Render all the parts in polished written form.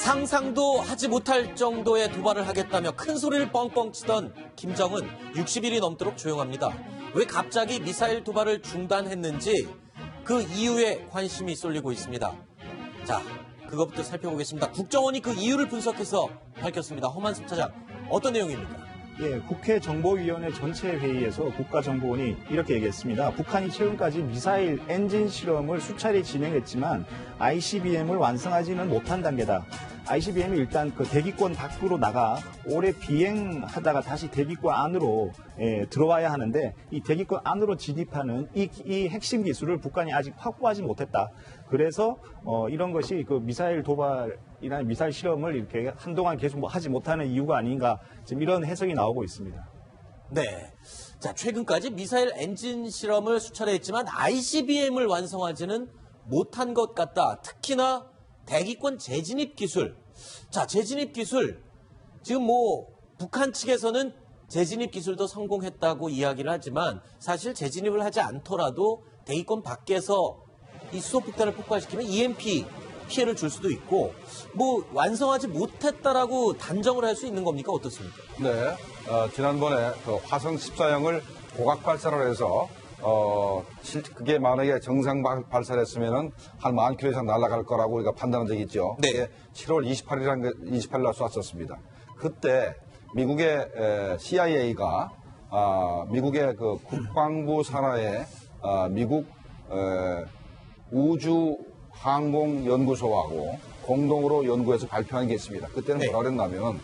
상상도 하지 못할 정도의 도발을 하겠다며 큰 소리를 뻥뻥 치던 김정은 60일이 넘도록 조용합니다. 왜 갑자기 미사일 도발을 중단했는지 그 이유에 관심이 쏠리고 있습니다. 자, 그것부터 살펴보겠습니다. 국정원이 그 이유를 분석해서 밝혔습니다. 허만숙 차장, 어떤 내용입니까? 예, 국회 정보위원회 전체 회의에서 국가정보원이 이렇게 얘기했습니다. 북한이 최근까지 미사일 엔진 실험을 수차례 진행했지만 ICBM을 완성하지는 못한 단계다. ICBM이 일단 그 대기권 밖으로 나가 오래 비행하다가 다시 대기권 안으로 들어와야 하는데 이 대기권 안으로 진입하는 이 핵심 기술을 북한이 아직 확보하지 못했다. 그래서 이런 것이 그 미사일 도발이나 미사일 실험을 이렇게 한동안 계속 하지 못하는 이유가 아닌가 지금 이런 해석이 나오고 있습니다. 네. 자, 최근까지 미사일 엔진 실험을 수차례 했지만 ICBM을 완성하지는 못한 것 같다. 특히나 대기권 재진입 기술. 자, 재진입 기술. 지금 북한 측에서는 재진입 기술도 성공했다고 이야기를 하지만 사실 재진입을 하지 않더라도 대기권 밖에서 이 수소폭탄을 폭발시키면 EMP 피해를 줄 수도 있고 완성하지 못했다라고 단정을 할 수 있는 겁니까? 어떻습니까? 네. 지난번에 그 화성 14형을 고각 발사를 해서 그게 만약에 정상 발사를 했으면은 한 10,000km 이상 날아갈 거라고 우리가 판단한 적이 있죠. 네. 7월 28일 날 쐈었습니다. 그때 미국의 CIA가 미국의 그 국방부 산하에 미국 우주항공연구소하고 공동으로 연구해서 발표한 게 있습니다. 그때는 뭐라 그랬냐면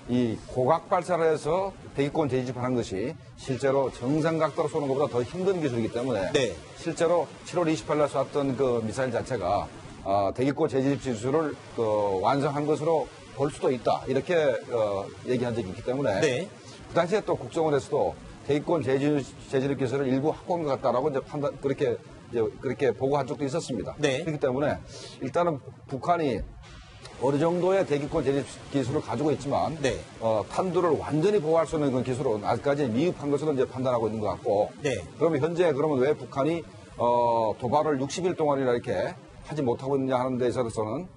이 고각 발사를 해서 대기권 재진입하는 것이 실제로 정상 각도로 쏘는 것보다 더 힘든 기술이기 때문에 실제로 7월 28일 날 쐈던 그 미사일 자체가 대기권 재진입 기술을 완성한 것으로 볼 수도 있다. 이렇게 얘기한 적이 있기 때문에 그 당시에 또 국정원에서도 대기권 재진입 기술을 일부 확보한 것 같다라고 이제 그렇게 보고한 적도 있었습니다. 그렇기 때문에 일단은 북한이 어느 정도의 대기권 재진입 기술을 가지고 있지만 탄두를 완전히 보호할 수 있는 그 기술은 아직까지 미흡한 것으로 이제 판단하고 있는 것 같고 그러면 현재 왜 북한이 도발을 60일 동안이나 이렇게 하지 못하고 있느냐 하는 데 있어서는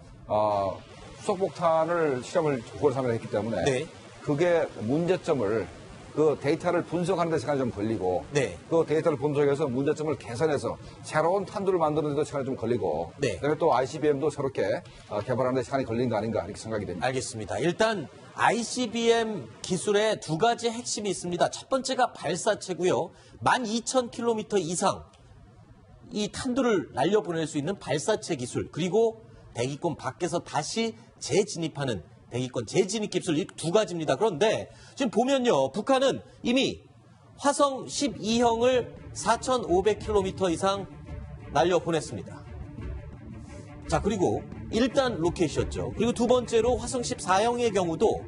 수소폭탄을 실험을 9월 3일에 했기 때문에 그게 문제점을 그 데이터를 분석하는 데 시간이 좀 걸리고 그 데이터를 분석해서 문제점을 개선해서 새로운 탄두를 만드는 데도 시간이 좀 걸리고 그다음에 또 ICBM도 새롭게 개발하는 데 시간이 걸린 거 아닌가 이렇게 생각이 됩니다. 알겠습니다. 일단 ICBM 기술에 두 가지 핵심이 있습니다. 첫 번째가 발사체고요. 12,000km 이상 이 탄두를 날려보낼 수 있는 발사체 기술, 그리고 대기권 밖에서 다시 재진입하는 대기권 재진입 기술, 이 두 가지입니다. 그런데 지금 보면요, 북한은 이미 화성 12형을 4,500km 이상 날려보냈습니다. 자, 그리고 1단 로켓이었죠. 그리고 두 번째로 화성 14형의 경우도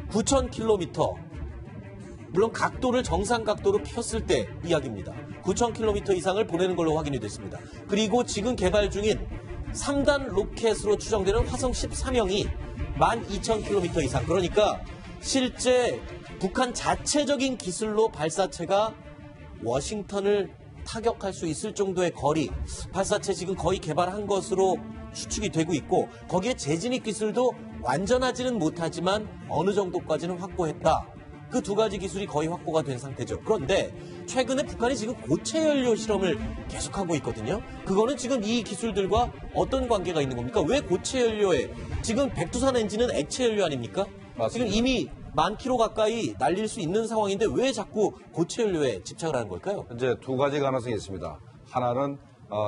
9,000km, 물론 각도를 정상 각도로 폈을 때 이야기입니다. 9,000km 이상을 보내는 걸로 확인이 됐습니다. 그리고 지금 개발 중인 3단 로켓으로 추정되는 화성 13형이 12,000km 이상, 그러니까 실제 북한 자체적인 기술로 발사체가 워싱턴을 타격할 수 있을 정도의 거리, 발사체 지금 거의 개발한 것으로 추측이 되고 있고, 거기에 재진입 기술도 완전하지는 못하지만 어느 정도까지는 확보했다. 그 두 가지 기술이 거의 확보가 된 상태죠. 그런데 최근에 북한이 지금 고체 연료 실험을 계속하고 있거든요. 그거는 지금 이 기술들과 어떤 관계가 있는 겁니까? 왜 고체 연료에, 지금 백두산 엔진은 액체 연료 아닙니까? 맞습니다. 지금 이미 10,000km 가까이 날릴 수 있는 상황인데 왜 자꾸 고체 연료에 집착을 하는 걸까요? 이제 두 가지 가능성이 있습니다. 하나는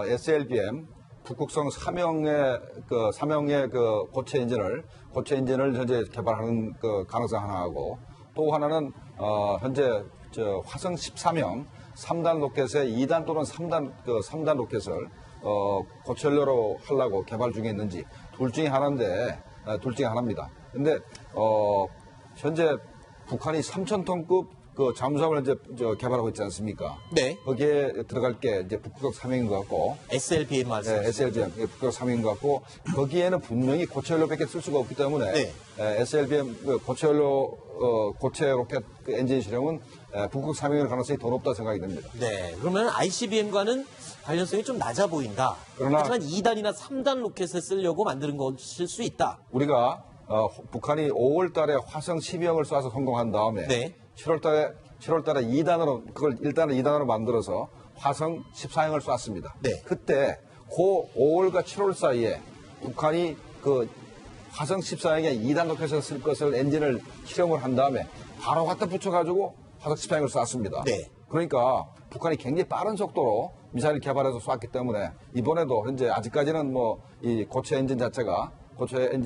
SLBM 북극성 3형의 그 고체 엔진을 현재 개발하는 그 가능성 하나하고, 또 하나는 현재 화성 13형 3단 로켓에 2단 또는 3단 로켓을 고체 연료로 하려고 개발 중에 있는지 둘 중에 하나입니다. 근데 현재 북한이 3,000톤급 그 잠수함을 이제 개발하고 있지 않습니까? 거기에 들어갈 게 이제 북극성 3형인 것 같고, SLBM 말씀하시죠? SLBM 북극성 3형인 것 같고, 거기에는 분명히 고체 연료밖에 쓸 수가 없기 때문에 SLBM 고체 로켓 엔진 실험은 북극 삼행일 가능성이 더 높다 생각이 됩니다. 네, 그러면 ICBM과는 관련성이 좀 낮아 보인다. 그러나- 하지만 2단이나 3단 로켓을 쓰려고 만드는 것일 수 있다. 우리가 북한이 5월 달에 화성 12형을 쏴서 성공한 다음에 네. 7월 달에 2단으로 그걸 1단을 2단으로 만들어서 화성 14형을 쐈습니다. 네. 그때 그 5월과 7월 사이에 북한이 그 화성 14형에 2단 로켓을 쓸 것을 엔진을 실험을 한 다음에 바로 갖다 붙여가지고 화성 14형을 쐈습니다. 네. 그러니까 북한이 굉장히 빠른 속도로 미사일 개발해서 쐈기 때문에 이번에도 현재 아직까지는 뭐 이 고체 엔진 자체가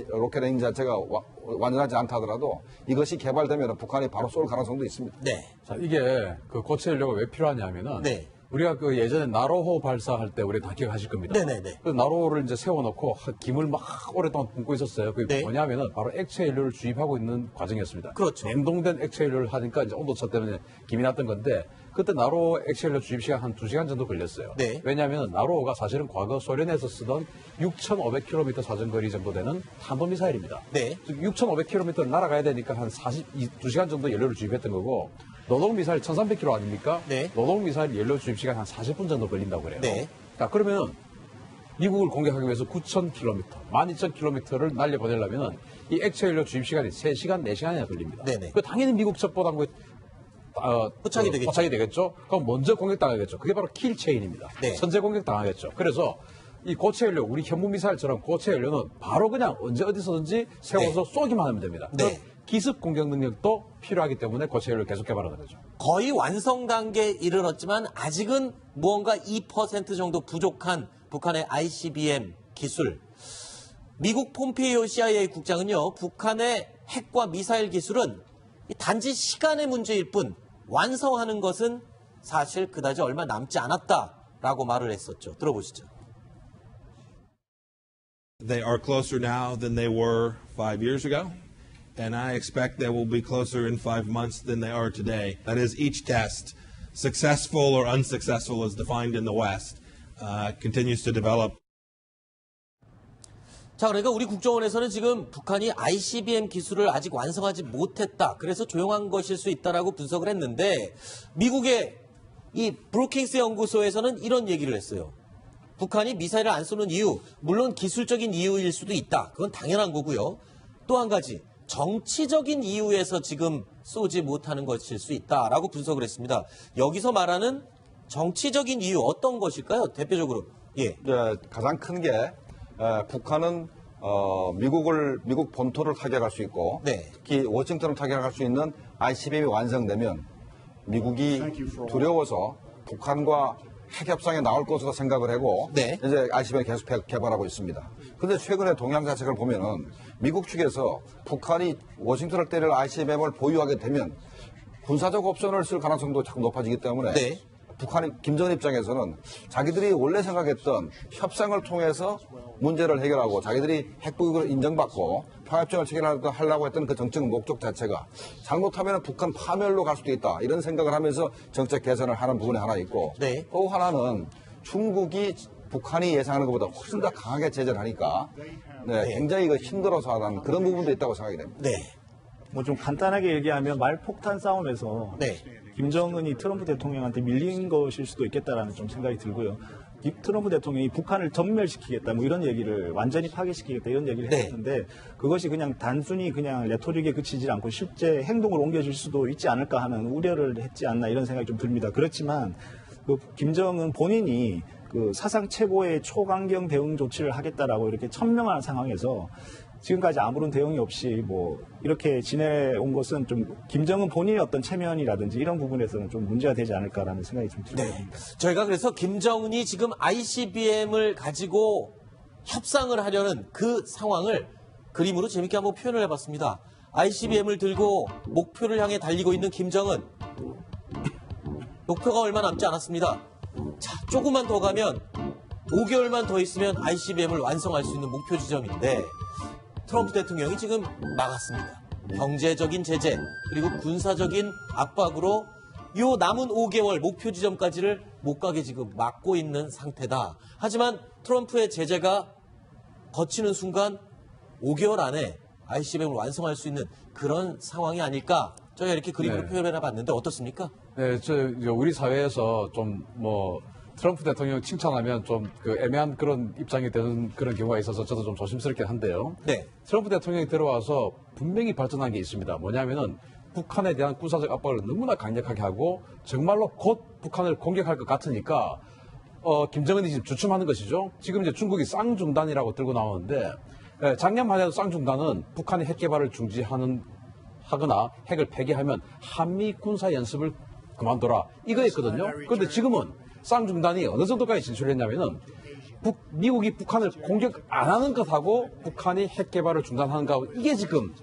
로켓 엔진 자체가 완전하지 않다 하더라도 이것이 개발되면 북한이 바로 쏠 가능성도 있습니다. 네. 자, 이게 그 고체 연료가 왜 필요하냐면은 네. 우리가 그 예전에 나로호 발사할 때 우리 다 기억하실 겁니다. 네네네. 그 나로호를 이제 세워놓고 김을 막 오랫동안 뿜고 있었어요. 그게 네. 뭐냐면은 바로 액체 연료를 주입하고 있는 과정이었습니다. 그렇죠. 냉동된 액체 연료를 하니까 이제 온도차 때문에 김이 났던 건데 그때 나로호 액체 연료 주입 시간 한 2시간 정도 걸렸어요. 네. 왜냐하면 나로호가 사실은 과거 소련에서 쓰던 6,500km 사정거리 정도 되는 탄도미사일입니다. 네. 6,500km를 날아가야 되니까 한 2시간 정도 연료를 주입했던 거고 노동미사일 1,300km 아닙니까? 네. 노동미사일 연료 주입 시간 한 40분 정도 걸린다고 그래요. 네. 자, 그러면 미국을 공격하기 위해서 9,000km, 12,000km를 날려보내려면 이 액체 연료 주입 시간이 3시간, 4시간이나 걸립니다. 네네. 그 당연히 미국 첩보당 포착이 되겠죠. 포착이 되겠죠. 그럼 먼저 공격당하겠죠. 그게 바로 킬체인입니다. 네. 선제 공격당하겠죠. 그래서 이 고체 연료, 우리 현무 미사일처럼 고체 연료는 바로 그냥 언제 어디서든지 세워서 쏘기만 하면 됩니다. 네. 그럼 기습 공격 능력도 필요하기 때문에 고체 연료를 계속 개발하는 거죠. 거의 완성 단계에 이르렀지만 아직은 무언가 2% 정도 부족한 북한의 ICBM 기술. 미국 폼페이오 CIA 국장은요, 북한의 핵과 미사일 기술은 단지 시간의 문제일 뿐 완성하는 것은 사실 그다지 얼마 남지 않았다라고 말을 했었죠. 들어보시죠. They are closer now than they were 5 years ago, and I expect they will be closer in 5 months than they are today. That is, each test, successful or unsuccessful as defined in the West, continues to develop. 자, 그러니까 우리 국정원에서는 지금 북한이 ICBM 기술을 아직 완성하지 못했다. 그래서 조용한 것일 수 있다라고 분석을 했는데 미국의 이 브루킹스 연구소에서는 이런 얘기를 했어요. 북한이 미사일을 안 쏘는 이유, 물론 기술적인 이유일 수도 있다. 그건 당연한 거고요. 또 한 가지, 정치적인 이유에서 지금 쏘지 못하는 것일 수 있다라고 분석을 했습니다. 여기서 말하는 정치적인 이유 어떤 것일까요? 대표적으로. 예. 가장 큰 게 북한은 미국 본토를 타격할 수 있고 네. 특히 워싱턴을 타격할 수 있는 ICBM이 완성되면 미국이 두려워서 북한과 핵 협상에 나올 것으로 생각을 하고 네. 이제 ICBM 계속 개발하고 있습니다. 그런데 최근에 동향 자체를 보면은 미국 측에서 북한이 워싱턴을 때릴 ICBM을 보유하게 되면 군사적 옵션을 쓸 가능성도 자꾸 높아지기 때문에 네. 북한이 김정은 입장에서는 자기들이 원래 생각했던 협상을 통해서 문제를 해결하고 자기들이 핵보유를 인정받고 평화협정을 체결하려고 했던 그 정책 목적 자체가 잘못하면 북한 파멸로 갈 수도 있다 이런 생각을 하면서 정책 개선을 하는 부분이 하나 있고 네. 또 하나는 중국이 북한이 예상하는 것보다 훨씬 더 강하게 제재를 하니까 굉장히 힘들어서 하는 그런 부분도 있다고 생각이 됩니다. 네. 뭐 좀 간단하게 얘기하면 말폭탄 싸움에서 네. 김정은이 트럼프 대통령한테 밀린 것일 수도 있겠다라는 좀 생각이 들고요. 이 트럼프 대통령이 북한을 전멸시키겠다, 뭐 이런 얘기를 완전히 파괴시키겠다 이런 얘기를 네. 했는데 그것이 그냥 단순히 그냥 레토릭에 그치지 않고 실제 행동으로 옮겨질 수도 있지 않을까 하는 우려를 했지 않나 이런 생각이 좀 듭니다. 그렇지만 그 김정은 본인이 그 사상 최고의 초강경 대응 조치를 하겠다라고 이렇게 천명한 상황에서 지금까지 아무런 대응이 없이 뭐 이렇게 지내온 것은 좀 김정은 본인의 어떤 체면이라든지 이런 부분에서는 좀 문제가 되지 않을까라는 생각이 좀 듭니다. 네. 저희가 그래서 김정은이 지금 ICBM을 가지고 협상을 하려는 그 상황을 그림으로 재밌게 한번 표현을 해봤습니다. ICBM을 들고 목표를 향해 달리고 있는 김정은. 목표가 얼마 남지 않았습니다. 자, 조금만 더 가면 5개월만 더 있으면 ICBM을 완성할 수 있는 목표 지점인데 트럼프 대통령이 지금 막았습니다. 경제적인 제재 그리고 군사적인 압박으로 요 남은 5개월 목표 지점까지를 못 가게 지금 막고 있는 상태다. 하지만 트럼프의 제재가 거치는 순간 5개월 안에 ICBM을 완성할 수 있는 그런 상황이 아닐까 저희가 이렇게 그림으로 네. 표현해 봤는데 어떻습니까? 네, 우리 사회에서 좀 트럼프 대통령 칭찬하면 좀 그 애매한 그런 입장이 되는 그런 경우가 있어서 저도 좀 조심스럽긴 한데요. 네. 트럼프 대통령이 들어와서 분명히 발전한 게 있습니다. 뭐냐면은 북한에 대한 군사적 압박을 너무나 강력하게 하고 정말로 곧 북한을 공격할 것 같으니까 김정은이 지금 주춤하는 것이죠. 지금 이제 중국이 쌍중단이라고 들고 나오는데 작년만 해도 쌍중단은 북한의 핵 개발을 하거나 핵을 폐기하면 한미 군사 연습을 그만둬라 이거였거든요. 그런데 지금은 쌍중단이 어느 정도까지 진출했냐면은 미국이 북한을 공격 안 하는 것하고 북한이 핵 개발을 중단하는 것하고 이게 지금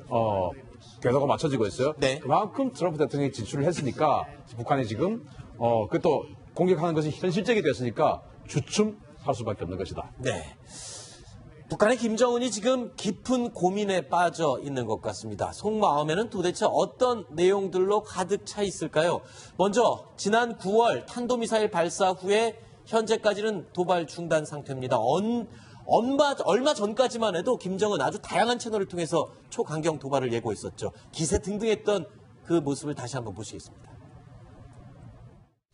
궤도가 맞춰지고 있어요. 네. 그만큼 트럼프 대통령이 진출을 했으니까 북한이 지금 그것도 공격하는 것이 현실적이 됐으니까 주춤할 수밖에 없는 것이다. 네. 북한의 김정은이 지금 깊은 고민에 빠져 있는 것 같습니다. 속마음에는 도대체 어떤 내용들로 가득 차 있을까요? 먼저 지난 9월 탄도미사일 발사 후에 현재까지는 도발 중단 상태입니다. 얼마 전까지만 해도 김정은 아주 다양한 채널을 통해서 초강경 도발을 예고했었죠. 기세 등등했던 그 모습을 다시 한번 보시겠습니다.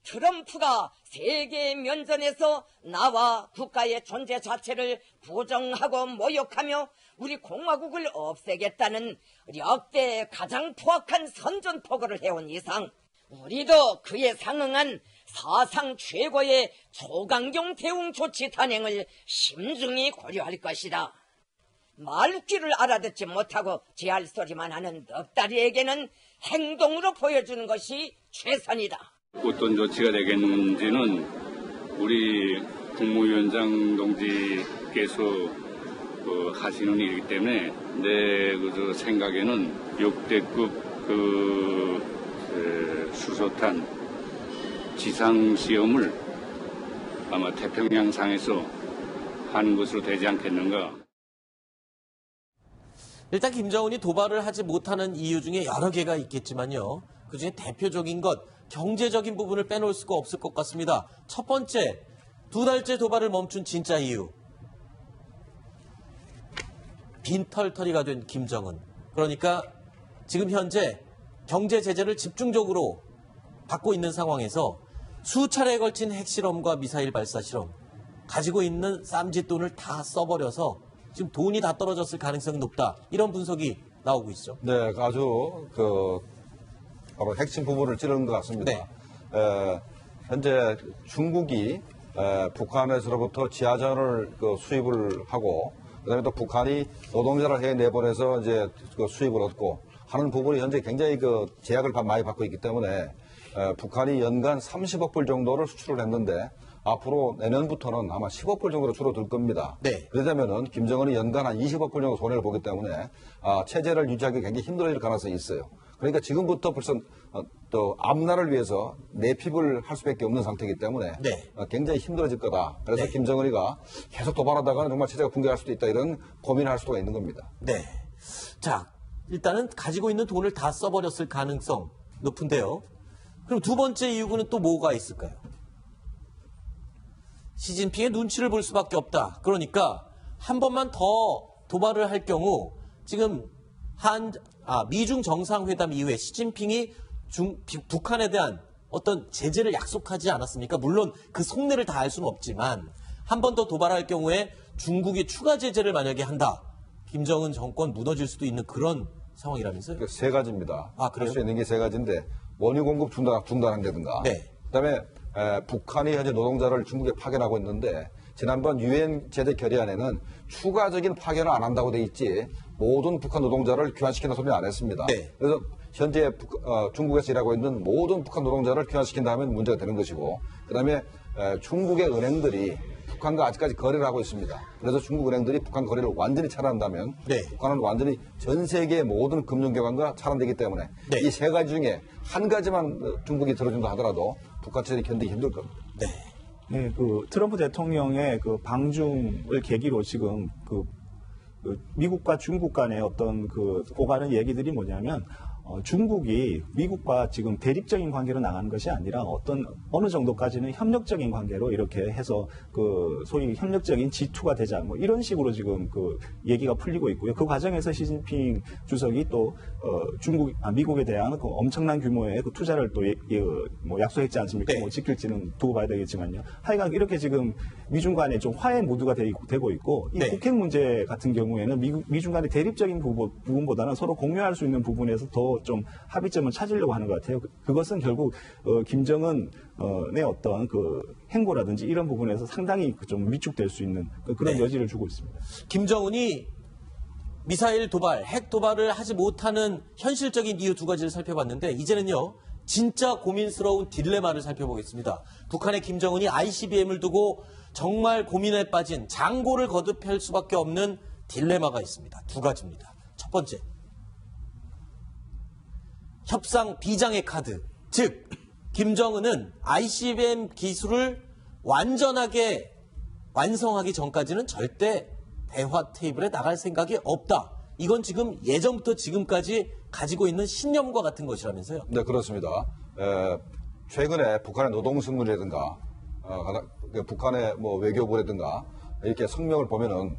트럼프가 세계 면전에서 나와 국가의 존재 자체를 부정하고 모욕하며 우리 공화국을 없애겠다는 역대 가장 포악한 선전포고를 해온 이상 우리도 그에 상응한 사상 최고의 초강경 대응 조치 단행을 심중히 고려할 것이다. 말귀를 알아듣지 못하고 제할 소리만 하는 넉다리에게는 행동으로 보여주는 것이 최선이다. 어떤 조치가 되겠는지는 우리 국무위원장 동지께서 하시는 일이기 때문에 내 생각에는 역대급 수소탄 지상시험을 아마 태평양상에서 하는 것으로 되지 않겠는가. 일단 김정은이 도발을 하지 못하는 이유 중에 여러 개가 있겠지만요. 그중에 대표적인 것, 경제적인 부분을 빼놓을 수가 없을 것 같습니다. 첫 번째, 2달째 도발을 멈춘 진짜 이유. 빈털터리가 된 김정은. 그러니까 지금 현재 경제 제재를 집중적으로 받고 있는 상황에서 수차례에 걸친 핵실험과 미사일 발사 실험, 가지고 있는 쌈짓돈을 다 써버려서 지금 돈이 다 떨어졌을 가능성이 높다. 이런 분석이 나오고 있죠. 네, 아주 바로 핵심 부분을 찌르는 것 같습니다. 네. 현재 중국이 북한에서로부터 지하전을 수입을 하고 그다음에 또 북한이 노동자를 해외 내보내서 이제 수입을 얻고 하는 부분이 현재 굉장히 제약을 많이 받고 있기 때문에 북한이 연간 30억 불 정도를 수출을 했는데 앞으로 내년부터는 아마 10억 불 정도로 줄어들 겁니다. 네. 그러자면은 김정은이 연간 한 20억 불 정도 손해를 보기 때문에 체제를 유지하기 굉장히 힘들어질 가능성이 있어요. 그러니까 지금부터 벌써 또 앞날을 위해서 내핍을 할 수밖에 없는 상태이기 때문에 네. 굉장히 힘들어질 거다. 그래서 네. 김정은이가 계속 도발하다가는 정말 체제가 붕괴할 수도 있다. 이런 고민을 할 수가 있는 겁니다. 네. 자, 일단은 가지고 있는 돈을 다 써버렸을 가능성 높은데요. 그럼 두 번째 이유는 또 뭐가 있을까요? 시진핑의 눈치를 볼 수밖에 없다. 그러니까 한 번만 더 도발을 할 경우 지금 미중 정상회담 이후에 시진핑이 북한에 대한 어떤 제재를 약속하지 않았습니까? 물론 그 속내를 다 알 수는 없지만 한 번 더 도발할 경우에 중국이 추가 제재를 만약에 한다. 김정은 정권 무너질 수도 있는 그런 상황이라면서요? 세 가지입니다. 아, 그래요? 할 수 있는 게 세 가지인데 원유 공급 중단한다든가 네. 그다음에 북한이 현재 노동자를 중국에 파견하고 있는데 지난번 유엔 제재 결의안에는 추가적인 파견을 안 한다고 돼 있지 모든 북한 노동자를 귀환시킨다 소리 안 했습니다. 네. 그래서 현재 중국에서 일하고 있는 모든 북한 노동자를 귀환시킨다 하면 문제가 되는 것이고 그다음에 중국의 은행들이 북한과 아직까지 거래를 하고 있습니다. 그래서 중국 은행들이 북한 거래를 완전히 차단한다면 네. 북한은 완전히 전 세계의 모든 금융기관과 차단되기 때문에 네. 이 세 가지 중에 한 가지만 중국이 들어준다 하더라도 북한 체제를 견디기 힘들 겁니다. 네. 네, 트럼프 대통령의 방중을 계기로 지금 미국과 중국 간의 어떤 오가는 얘기들이 뭐냐면 중국이 미국과 지금 대립적인 관계로 나가는 것이 아니라 어느 정도까지는 협력적인 관계로 이렇게 해서 그 소위 협력적인 G2가 되자 뭐 이런 식으로 지금 그 얘기가 풀리고 있고요. 그 과정에서 시진핑 주석이 또 미국에 대한 그 엄청난 규모의 그 투자를 또 뭐 약속했지 않습니까? 네. 뭐 지킬지는 두고 봐야 되겠지만요. 하여간 이렇게 지금 미중 간에 좀 화해 모드가 되고 있고 이 네. 북핵 문제 같은 경우에는 미중 간의 대립적인 부분보다는 서로 공유할 수 있는 부분에서 더 좀 합의점을 찾으려고 하는 것 같아요. 그것은 결국 김정은의 어떤 그 행보라든지 이런 부분에서 상당히 좀 위축될 수 있는 그런 네. 여지를 주고 있습니다. 김정은이 미사일 도발, 핵 도발을 하지 못하는 현실적인 이유 두 가지를 살펴봤는데 이제는요. 진짜 고민스러운 딜레마를 살펴보겠습니다. 북한의 김정은이 ICBM을 두고 정말 고민에 빠진 장고를 거듭할 수밖에 없는 딜레마가 있습니다. 두 가지입니다. 첫 번째, 협상 비장의 카드. 즉, 김정은은 ICBM 기술을 완전하게 완성하기 전까지는 절대 대화 테이블에 나갈 생각이 없다. 이건 지금 예전부터 지금까지 가지고 있는 신념과 같은 것이라면서요. 네, 그렇습니다. 최근에 북한의 노동신문이라든가 북한의 뭐 외교부라든가 이렇게 성명을 보면은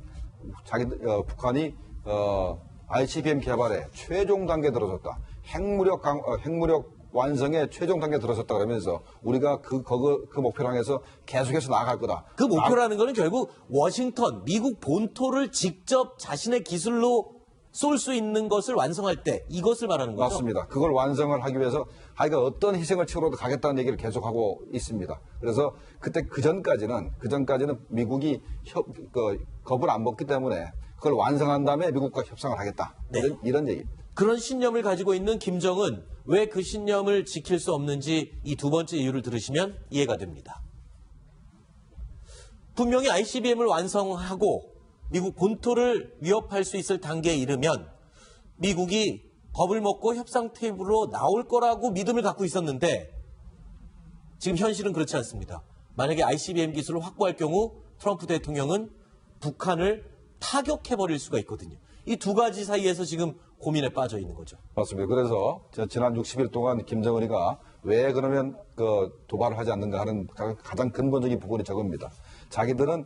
북한이 ICBM 개발에 최종 단계에 들어섰다. 핵무력 완성에 최종 단계에 들어섰다 그러면서 우리가 그 목표를 향해서 계속해서 나아갈 거다. 그 목표라는 거는 결국 워싱턴, 미국 본토를 직접 자신의 기술로 쏠 수 있는 것을 완성할 때 이것을 말하는 거죠? 맞습니다. 그걸 완성을 하기 위해서 하여간 어떤 희생을 치러도 가겠다는 얘기를 계속하고 있습니다. 그래서 그 전까지는 미국이 겁을 안 먹기 때문에 그걸 완성한 다음에 미국과 협상을 하겠다. 네. 이런 얘기입니다. 그런 신념을 가지고 있는 김정은, 왜 그 신념을 지킬 수 없는지 이 두 번째 이유를 들으시면 이해가 됩니다. 분명히 ICBM을 완성하고 미국 본토를 위협할 수 있을 단계에 이르면 미국이 겁을 먹고 협상 테이블로 나올 거라고 믿음을 갖고 있었는데 지금 현실은 그렇지 않습니다. 만약에 ICBM 기술을 확보할 경우 트럼프 대통령은 북한을 타격해버릴 수가 있거든요. 이 두 가지 사이에서 지금 고민에 빠져 있는 거죠. 맞습니다. 그래서 지난 60일 동안 김정은이가 왜 그러면 도발을 하지 않는가 하는 가장 근본적인 부분이 저겁니다. 자기들은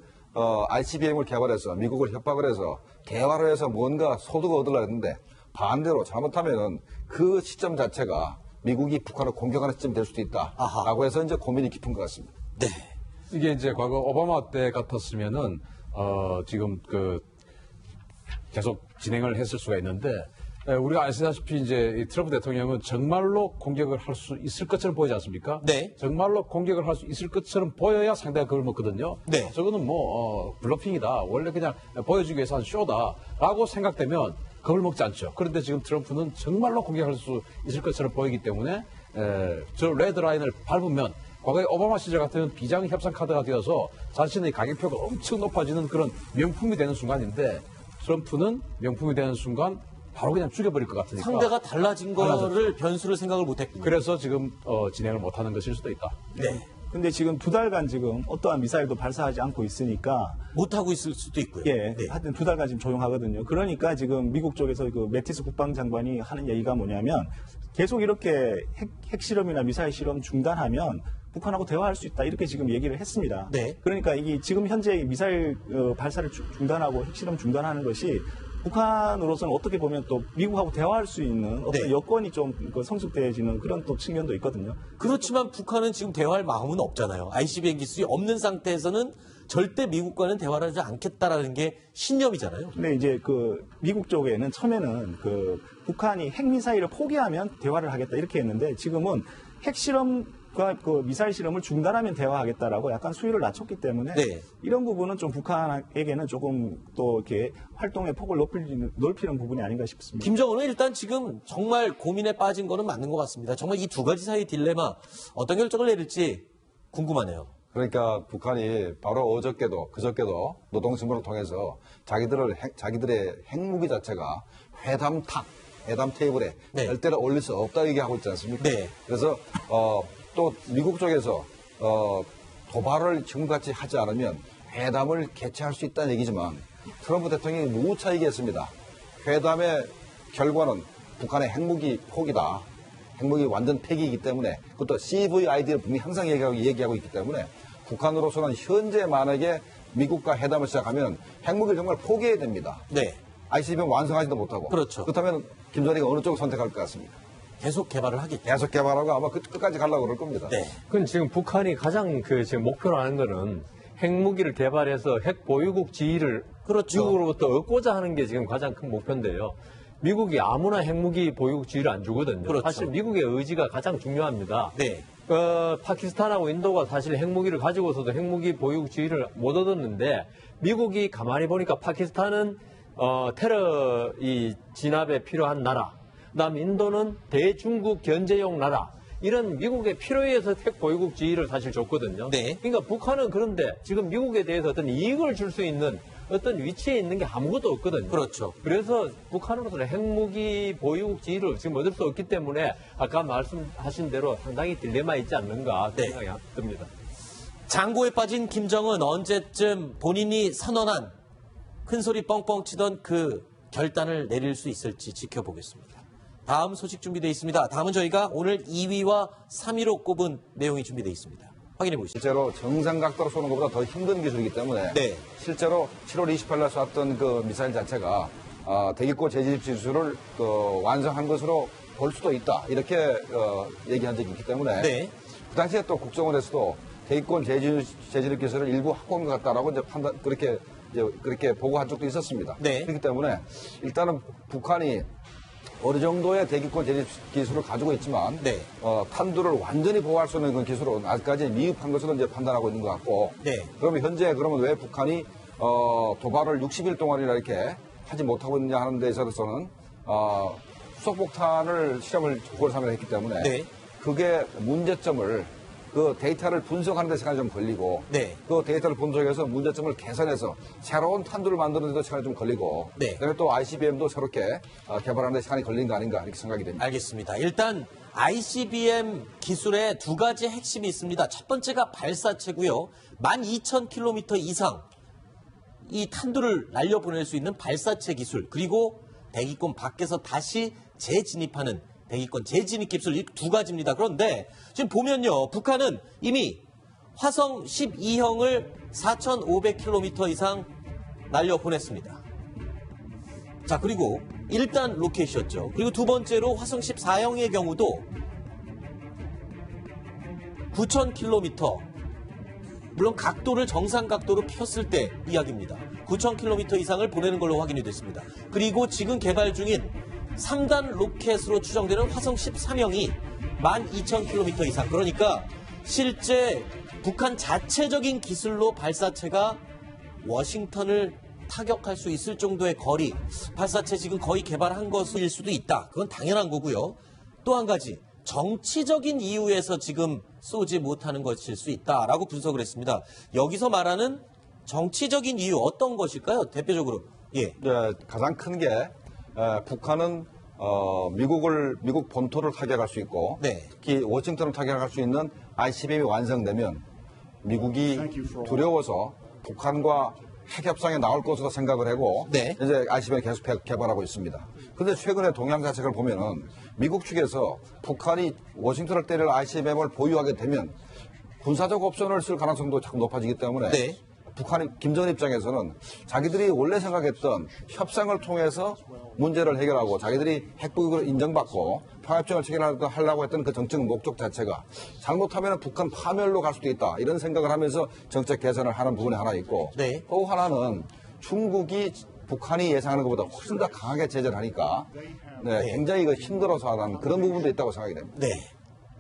ICBM을 개발해서 미국을 협박을 해서 개발을 해서 뭔가 소득을 얻으려고 했는데 반대로 잘못하면은 그 시점 자체가 미국이 북한을 공격하는 시점이 될 수도 있다라고 해서 이제 고민이 깊은 것 같습니다. 네. 이게 이제 과거 오바마 때 같았으면은 지금 계속 진행을 했을 수가 있는데 우리가 아시다시피 이제 이 트럼프 대통령은 정말로 공격을 할 수 있을 것처럼 보이지 않습니까? 네. 정말로 공격을 할 수 있을 것처럼 보여야 상대가 그걸 먹거든요. 네. 저거는 블러핑이다. 원래 그냥 보여주기 위해서 한 쇼다라고 생각되면 그걸 먹지 않죠. 그런데 지금 트럼프는 정말로 공격할 수 있을 것처럼 보이기 때문에 저 레드라인을 밟으면 과거에 오바마 시절 같으면 비장 협상 카드가 되어서 자신의 가격표가 엄청 높아지는 그런 명품이 되는 순간인데 트럼프는 명품이 되는 순간 바로 그냥 죽여버릴 것 같으니까. 상대가 달라진 거를 변수를 생각을 못했군요. 그래서 지금 진행을 못하는 것일 수도 있다. 네. 근데 지금 2달간 지금 어떠한 미사일도 발사하지 않고 있으니까 못하고 있을 수도 있고요. 예, 네. 하여튼 2달간 지금 조용하거든요. 그러니까 지금 미국 쪽에서 그 매티스 국방장관이 하는 얘기가 뭐냐면 계속 이렇게 핵실험이나 미사일 실험 중단하면 북한하고 대화할 수 있다 이렇게 지금 얘기를 했습니다. 네. 그러니까 이게 지금 현재 미사일 발사를 중단하고 핵실험 중단하는 것이 북한으로서는 어떻게 보면 또 미국하고 대화할 수 있는 어떤 네. 여건이 좀 성숙돼지는 그런 또 측면도 있거든요. 그렇지만 북한은 지금 대화할 마음은 없잖아요. ICBM 기술이 없는 상태에서는 절대 미국과는 대화를 하지 않겠다라는 게 신념이잖아요. 근데 이제 그 미국 쪽에는 처음에는 그 북한이 핵미사일을 포기하면 대화를 하겠다 이렇게 했는데 지금은 핵실험과 그 미사일 실험을 중단하면 대화하겠다라고 약간 수위를 낮췄기 때문에 네. 이런 부분은 좀 북한에게는 조금 또 이렇게 활동의 폭을 넓히는 부분이 아닌가 싶습니다. 김정은은 일단 지금 정말 고민에 빠진 거는 맞는 것 같습니다. 정말 이 두 가지 사이의 딜레마 어떤 결정을 내릴지 궁금하네요. 그러니까 북한이 바로 그저께도 노동신문을 통해서 자기들의 핵무기 자체가 회담 테이블에 네. 절대로 올릴 수 없다 얘기하고 있지 않습니까? 네. 그래서 또 미국 쪽에서 도발을 지금같이 하지 않으면 회담을 개최할 수 있다는 얘기지만 트럼프 대통령이 누차 얘기했습니다. 회담의 결과는 북한의 핵무기 포기다. 핵무기 완전 폐기이기 때문에 그것도 CVID를 분명히 항상 얘기하고 있기 때문에 북한으로서는 현재 만약에 미국과 회담을 시작하면 핵무기를 정말 포기해야 됩니다. 네. ICBM 완성하지도 못하고. 그렇죠. 그렇다면 김정은이가 어느 쪽을 선택할 것 같습니까? 계속 개발을 하겠죠. 계속 개발하고 아마 끝까지 가려고 그럴 겁니다. 네. 그건 지금 북한이 가장 지금 목표로 하는 거는 핵무기를 개발해서 핵 보유국 지위를 그렇죠. 미국으로부터 얻고자 하는 게 지금 가장 큰 목표인데요. 미국이 아무나 핵무기 보유국 지위를 안 주거든요. 그렇죠. 사실 미국의 의지가 가장 중요합니다. 네. 파키스탄하고 인도가 사실 핵무기를 가지고서도 핵무기 보유국 지위를 못 얻었는데 미국이 가만히 보니까 파키스탄은 테러 이 진압에 필요한 나라, 그다음 인도는 대중국 견제용 나라. 이런 미국의 필요에 의해서 핵 보유국 지위를 사실 줬거든요. 네. 그러니까 북한은 그런데 지금 미국에 대해서 어떤 이익을 줄 수 있는 어떤 위치에 있는 게 아무것도 없거든요. 그렇죠. 그래서 북한으로서는 핵무기 보유국 지위를 지금 얻을 수 없기 때문에 아까 말씀하신 대로 상당히 딜레마 있지 않는가 네. 생각이 듭니다. 장고에 빠진 김정은 언제쯤 본인이 선언한 큰소리 뻥뻥 치던 그 결단을 내릴 수 있을지 지켜보겠습니다. 다음 소식 준비되어 있습니다. 다음은 저희가 오늘 2위와 3위로 꼽은 내용이 준비되어 있습니다. 확인해 보시죠. 실제로 정상각도로 쏘는 것보다 더 힘든 기술이기 때문에 네. 실제로 7월 28일 날 쐈던 그 미사일 자체가 대기권 재진입 기술을 완성한 것으로 볼 수도 있다. 이렇게 얘기한 적이 있기 때문에 네. 그 당시에 또 국정원에서도 대기권 재진입 기술을 일부 확보한 것 같다라고 이제 그렇게 보고한 적도 있었습니다. 네. 그렇기 때문에 일단은 북한이 어느 정도의 대기권 재진입 기술을 가지고 있지만 네. 탄두를 완전히 보호할 수 있는 그 기술은 아직까지 미흡한 것으로 이제 판단하고 있는 것 같고. 네. 그러면 현재 왜 북한이 도발을 60일 동안이나 이렇게 하지 못하고 있느냐 하는 데 있어서는 수소폭탄을 시험을 9월 3일에 했기 때문에 네. 그게 문제점을 그 데이터를 분석하는 데 시간이 좀 걸리고 네. 그 데이터를 분석해서 문제점을 개선해서 새로운 탄두를 만드는 데도 시간이 좀 걸리고 네. 그다음에 또 ICBM도 새롭게 개발하는 데 시간이 걸린 거 아닌가 이렇게 생각이 됩니다. 알겠습니다. 일단 ICBM 기술에 두 가지 핵심이 있습니다. 첫 번째가 발사체고요. 12,000km 이상 이 탄두를 날려보낼 수 있는 발사체 기술, 그리고 대기권 밖에서 다시 재진입하는 대기권 재진입 기술, 이 두 가지입니다. 그런데 지금 보면요, 북한은 이미 화성 12형을 4,500km 이상 날려보냈습니다. 자, 그리고 1단 로켓이었죠. 그리고 두 번째로 화성 14형의 경우도 9,000km, 물론 각도를 정상 각도로 폈을 때 이야기입니다. 9,000km 이상을 보내는 걸로 확인이 됐습니다. 그리고 지금 개발 중인 3단 로켓으로 추정되는 화성 13형이 12,000km 이상, 그러니까 실제 북한 자체적인 기술로 발사체가 워싱턴을 타격할 수 있을 정도의 거리, 발사체 지금 거의 개발한 것일 수도 있다. 그건 당연한 거고요. 또 한 가지, 정치적인 이유에서 지금 쏘지 못하는 것일 수 있다라고 분석을 했습니다. 여기서 말하는 정치적인 이유 어떤 것일까요? 대표적으로. 예. 네, 가장 큰 게 북한은 미국 본토를 타격할 수 있고 네. 특히 워싱턴을 타격할 수 있는 ICBM이 완성되면 미국이 두려워서 북한과 핵 협상에 나올 것으로 생각을 하고 네. 이제 ICBM 계속 개발하고 있습니다. 그런데 최근에 동향 자체를 보면은 미국 측에서 북한이 워싱턴을 때릴 ICBM을 보유하게 되면 군사적 옵션을 쓸 가능성도 자꾸 높아지기 때문에 네. 북한이 김정은 입장에서는 자기들이 원래 생각했던 협상을 통해서 문제를 해결하고 자기들이 핵보유를 인정받고 평화협정을 체결하려고 했던 그 정책 목적 자체가 잘못하면 북한 파멸로 갈 수도 있다 이런 생각을 하면서 정책 개선을 하는 부분이 하나 있고 네. 또 하나는 중국이 북한이 예상하는 것보다 훨씬 더 강하게 제재를 하니까 굉장히 힘들어서 하는 그런 부분도 있다고 생각이 됩니다. 네.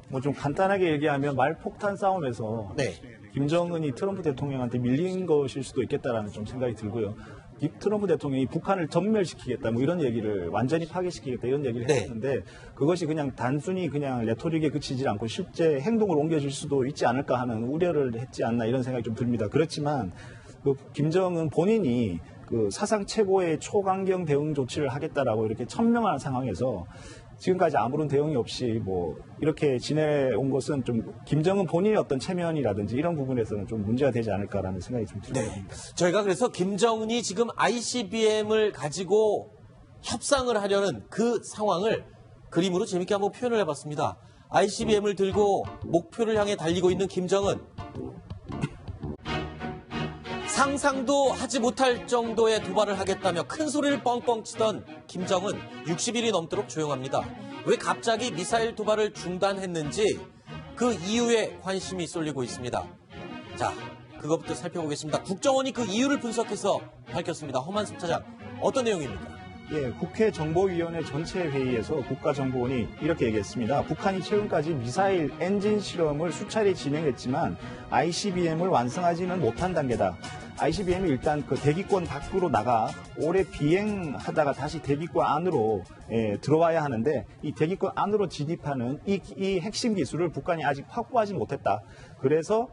뭐 좀 간단하게 얘기하면 말폭탄 싸움에서 네. 김정은이 트럼프 대통령한테 밀린 것일 수도 있겠다라는 좀 생각이 들고요. 이 트럼프 대통령이 북한을 전멸시키겠다, 뭐 이런 얘기를 완전히 파괴시키겠다 이런 얘기를 네. 했는데 그것이 그냥 단순히 그냥 레토릭에 그치지 않고 실제 행동으로 옮겨질 수도 있지 않을까 하는 우려를 했지 않나 이런 생각이 좀 듭니다. 그렇지만 그 김정은 본인이 그 사상 최고의 초강경 대응 조치를 하겠다라고 이렇게 천명한 상황에서 지금까지 아무런 대응이 없이 뭐 이렇게 지내온 것은 좀 김정은 본인의 어떤 체면이라든지 이런 부분에서는 좀 문제가 되지 않을까라는 생각이 좀 듭니다. 네. 저희가 그래서 김정은이 지금 ICBM을 가지고 협상을 하려는 그 상황을 그림으로 재밌게 한번 표현을 해봤습니다. ICBM을 들고 목표를 향해 달리고 있는 김정은. 상상도 하지 못할 정도의 도발을 하겠다며 큰 소리를 뻥뻥 치던 김정은 60일이 넘도록 조용합니다. 왜 갑자기 미사일 도발을 중단했는지 그 이유에 관심이 쏠리고 있습니다. 자, 그것부터 살펴보겠습니다. 국정원이 그 이유를 분석해서 밝혔습니다. 허만숙 차장, 어떤 내용입니까? 예, 국회 정보위원회 전체 회의에서 국가정보원이 이렇게 얘기했습니다. 북한이 최근까지 미사일 엔진 실험을 수차례 진행했지만 ICBM을 완성하지는 못한 단계다. ICBM이 일단 그 대기권 밖으로 나가 오래 비행하다가 다시 대기권 안으로 들어와야 하는데 이 대기권 안으로 진입하는 이 핵심 기술을 북한이 아직 확보하지 못했다. 그래서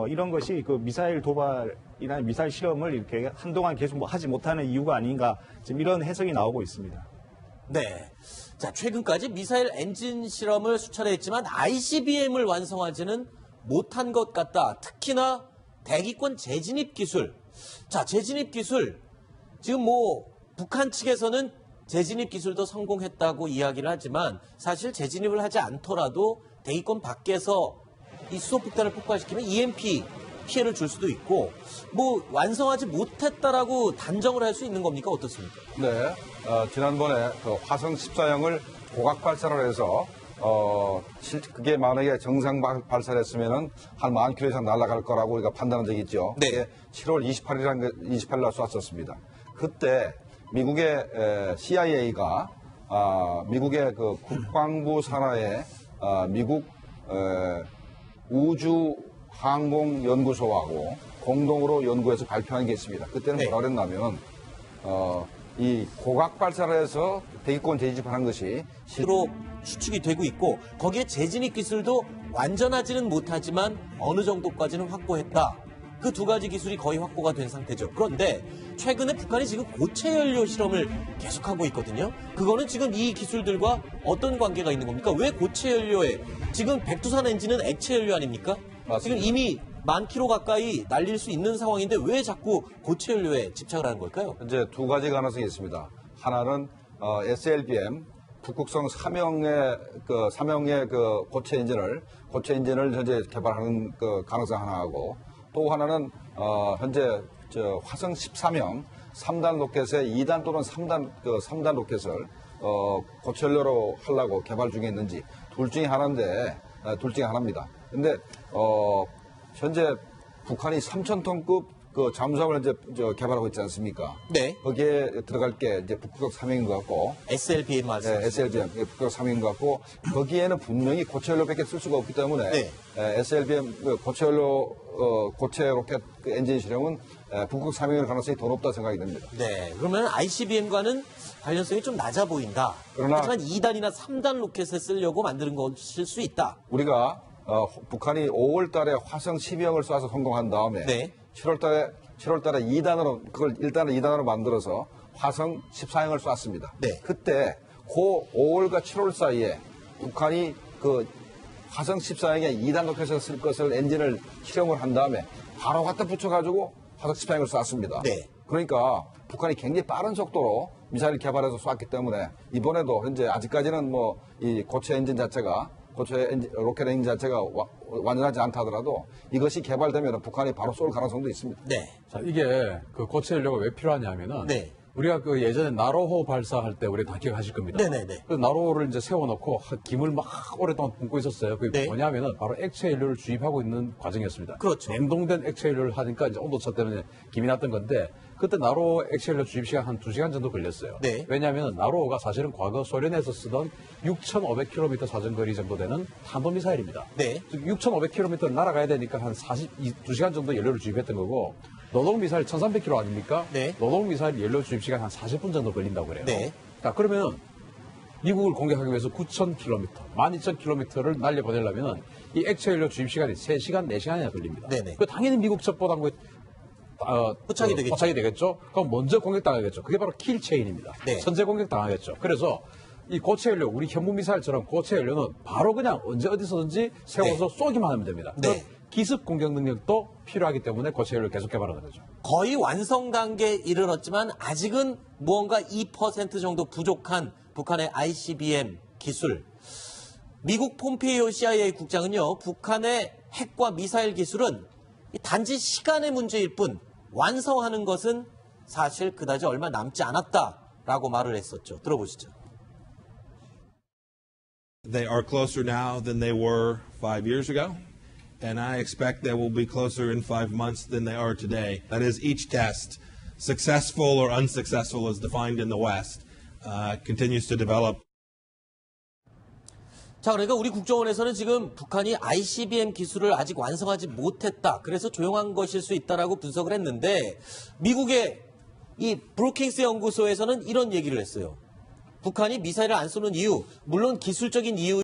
이런 것이 그 미사일 도발이나 미사일 실험을 이렇게 한동안 계속 하지 못하는 이유가 아닌가 지금 이런 해석이 나오고 있습니다. 네. 자, 최근까지 미사일 엔진 실험을 수차례 했지만 ICBM을 완성하지는 못한 것 같다. 특히나 대기권 재진입 기술. 자, 재진입 기술. 지금 북한 측에서는 재진입 기술도 성공했다고 이야기를 하지만 사실 재진입을 하지 않더라도 대기권 밖에서 이 수소폭탄을 폭발시키면 EMP 피해를 줄 수도 있고 완성하지 못했다라고 단정을 할 수 있는 겁니까? 어떻습니까? 네, 지난번에 그 화성 14형을 고각 발사를 해서 그게 만약에 정상 발사를 했으면은 한 10,000km 이상 날아갈 거라고 우리가 판단한 적이 있죠. 네. 그게 7월 28일 날 쐈었습니다. 그때 미국의 CIA가 미국의 그 국방부 산하에 미국 우주항공연구소하고 공동으로 연구해서 발표한 게 있습니다. 그때는 뭐라 그랬냐면 이 고각 발사를 해서 대기권 재진입하는 것이 실로 추측이 되고 있고 거기에 재진입 기술도 완전하지는 못하지만 어느 정도까지는 확보했다. 그 두 가지 기술이 거의 확보가 된 상태죠. 그런데 최근에 북한이 지금 고체 연료 실험을 계속하고 있거든요. 그거는 지금 이 기술들과 어떤 관계가 있는 겁니까? 왜 고체 연료에 지금 백두산 엔진은 액체 연료 아닙니까? 맞습니다. 지금 이미 10,000km 가까이 날릴 수 있는 상황인데 왜 자꾸 고체 연료에 집착을 하는 걸까요? 이제 두 가지 가능성이 있습니다. 하나는 SLBM 북극성 3형의 그 고체 엔진을 현재 개발하는 그 가능성 하나하고 또 하나는 현재 화성 13형 3단 로켓의 2단 또는 3단 로켓을 고체 연료로 하려고 개발 중에 있는지 둘 중에 하나입니다. 근데 현재 북한이 3,000톤급 그 잠수함을 이제 개발하고 있지 않습니까? 네. 거기에 들어갈 게 이제 북극 3형인 것 같고, SLBM 말씀하시죠? SLBM 북극 3형인 것 같고, 거기에는 분명히 고체 연료밖에 쓸 수가 없기 때문에 네. SLBM 고체 로켓 그 엔진 실험은 북극 3형일 가능성이 더 높다 생각이 됩니다. 네. 그러면 ICBM과는 관련성이 좀 낮아 보인다. 그러나- 하지만 2단이나 3단 로켓을 쓰려고 만드는 것일 수 있다. 우리가 북한이 5월 달에 화성 12형을 쏴서 성공한 다음에 네. 7월 달에 2단으로 그걸 1단을 2단으로 만들어서 화성 14형을 쐈습니다. 네. 그때 그 5월과 7월 사이에 북한이 그 화성 14형에 2단 로켓을 쓸 것을 엔진을 실험을 한 다음에 바로 갖다 붙여가지고 화성 14형을 쐈습니다. 네. 그러니까 북한이 굉장히 빠른 속도로 미사일 개발해서 쐈기 때문에 이번에도 현재 아직까지는 이 고체 로켓 엔진 자체가 완전하지 않다 하더라도 이것이 개발되면 북한이 바로 쏠 가능성도 있습니다. 네. 자, 이게 그 고체 연료가 왜 필요하냐면은 네. 우리가 그 예전에 나로호 발사할 때 우리 다 기억하실 겁니다. 네네네. 그 나로호를 이제 세워놓고 김을 막 오랫동안 뿜고 있었어요. 그게 네. 뭐냐면은 바로 액체 연료를 주입하고 있는 과정이었습니다. 그렇죠. 냉동된 액체 연료를 하니까 이제 온도차 때문에 김이 났던 건데 그때 나로호 액체 연료 주입 시간 한 2시간 정도 걸렸어요. 네. 왜냐하면 나로호가 사실은 과거 소련에서 쓰던 6,500km 사정거리 정도 되는 탄도미사일입니다. 네. 즉 6,500km를 날아가야 되니까 한 2시간 정도 연료를 주입했던 거고 노동미사일 1,300km 아닙니까? 네. 노동미사일 연료 주입 시간 한 40분 정도 걸린다고 그래요. 네. 자, 그러면 미국을 공격하기 위해서 9,000km, 12,000km를 날려보내려면 이 액체 연료 주입 시간이 3시간, 4시간이나 걸립니다. 네네. 그 당연히 미국 첩보단 포착이 되겠죠. 포착이 되겠죠. 그럼 먼저 공격당하겠죠. 그게 바로 킬체인입니다. 네. 선제 공격당하겠죠. 그래서 이 고체 연료, 우리 현무 미사일처럼 고체 연료는 바로 그냥 언제 어디서든지 세워서 쏘기만 하면 됩니다. 네. 기습 공격 능력도 필요하기 때문에 고체율을 계속 개발하는 거죠. 거의 완성 단계에 이르렀지만 아직은 무언가 2% 정도 부족한 북한의 ICBM 기술. 미국 폼페이오 CIA 국장은요, 북한의 핵과 미사일 기술은 단지 시간의 문제일 뿐 완성하는 것은 사실 그다지 얼마 남지 않았다라고 말을 했었죠. 들어보시죠. They are closer now than they were 5 years ago, and I expect they will be closer in 5 months than they are today. That is, each test, successful or unsuccessful as defined in the West, continues to develop. 자, 그러니까 우리 국정원에서는 지금 북한이 ICBM 기술을 아직 완성하지 못했다. 그래서 조용한 것일 수 있다라고 분석을 했는데 미국의 이 브루킹스 연구소에서는 이런 얘기를 했어요. 북한이 미사일을 안 쏘는 이유, 물론 기술적인 이유